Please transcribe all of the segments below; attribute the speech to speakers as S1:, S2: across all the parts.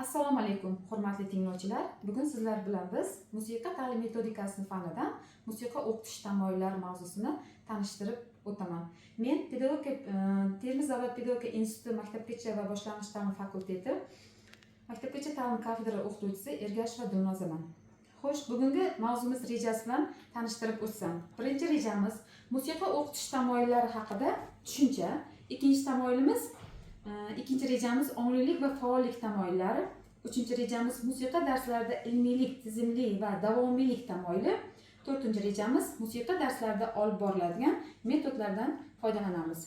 S1: Assalomu alaykum, hurmatli tinglovchilar. Bugun sizlar bilan biz musiqa ta'lim metodikasi fanidan musiqa o'qitish tamoyillari mavzusini tanishtirib o'taman. Men Termiz davlat pedagogika instituti maktabgacha va boshlang'ich ta'lim fakulteti maktabgacha ta'lim kafedra o'qituvchisi Ergash va Dilnozaman. Xo'sh, bugungi mavzumiz rejasi bilan tanishtirib o'tsam. Birinchi rejamiz musiqa o'qitish tamoyillari haqida tushuncha. Ikkinchi rejamiz onglilik va faollik tamoyillari. Uchinchi rejamiz musiqa darslarida ilmiylik, tizimli va davomiylik tamoyili. To'rtinchi rejamiz musiqa darslarida olib boriladigan metodlardan foydalanamiz.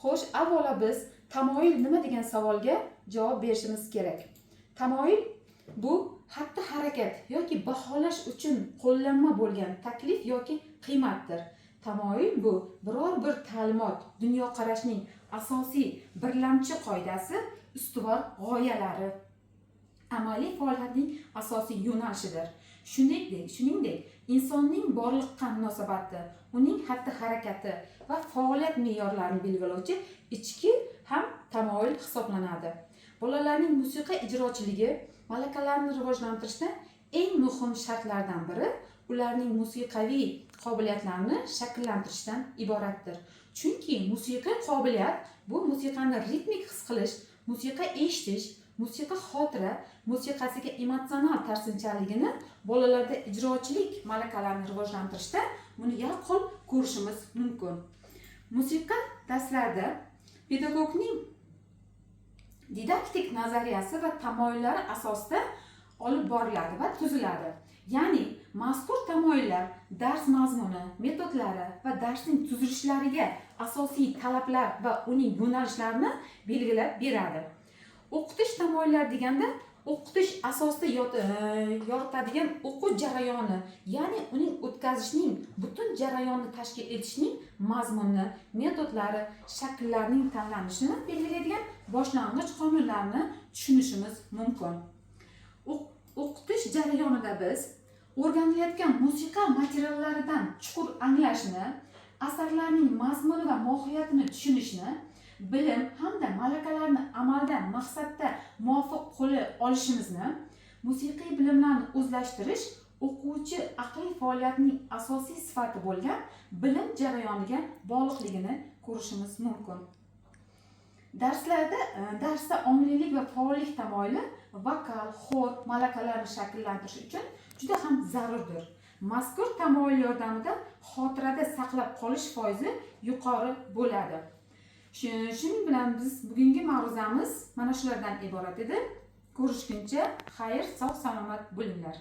S1: Xo'sh, avvalo biz tamoyil nima degan savolga javob berishimiz kerak. Tamoyil bu xatti-harakat yoki baholash uchun qo'llanma bo'lgan taklif yoki qiymatdir. Tamoyil bu biror bir ta'limot, dunyoqarashning asosiy birlamchi qoidasi, ustuvor g'oyalari, amaliy faoliyatning asosiy yo'nalishidir. Shuningdek, insonning borliqqa munosabati, uning xatti-harakati va faoliyat me'yorlarini belgilovchi ichki ham tamoyil hisoblanadi. Bolalarning musiqa ijrochiligi malakalarini rivojlantirishda eng muhim shartlardan biri ularning musiqiy qobiliyatlarini shakllantirishdan iboratdir. Chunki musiqiy qobiliyat bu musiqani ritmik his qilish, musiqa eshitish, musiqa xotira, musiqasiga emotsional ta'sirchanligini bolalarda ijrochilik malakalarini rivojlantirishda buni yaqqol ko'rishimiz mumkin. Musiqa darslarida pedagogning didaktik nazariyasi va tamoyillari asosida olib boriladi va tuziladi. Ya'ni mazkur tamoyillar dars mazmuni, metodlari va darsning tuzilishlariga asosiy talablar va uning yo'nalishlarini belgilab beradi. O'qitish tamoyillari deganda o'qitish asosida yoritadigan o'quv jarayoni, ya'ni uning o'tkazishning butun jarayonni tashkil etishning mazmuni, metodlari, shakllarining tanlanishini belgilaydigan boshlang'ich qonunlarni tushunishimiz mumkin. O'qitish jarayonida biz o'rganilayotgan musiqa materiallaridan chuqur anglashni, asarlarning mazmuni va mohiyatini tushunishni, bilim hamda malakalarni amalda maqsadda muvofiq qo'lga olishimizni, musiqiy bilimlarni o'zlashtirish o'quvchi aqliy faoliyatining asosiy sifati bo'lgan bilim jarayoniga bog'liqligini ko'rishimiz mumkin. Darsda onglilik va faollik tamoyili vokal, xor malakalarini shakllantirish uchun juda ham zarurdir. Mazkur tamoyil yordamida xotirada saqlab qolish foizi yuqori bo'ladi. Shuning bilan biz bugungi ma'ruzamiz mana shulardan iborat edi. Ko'rishguncha xayr, sog' salomat bo'linglar.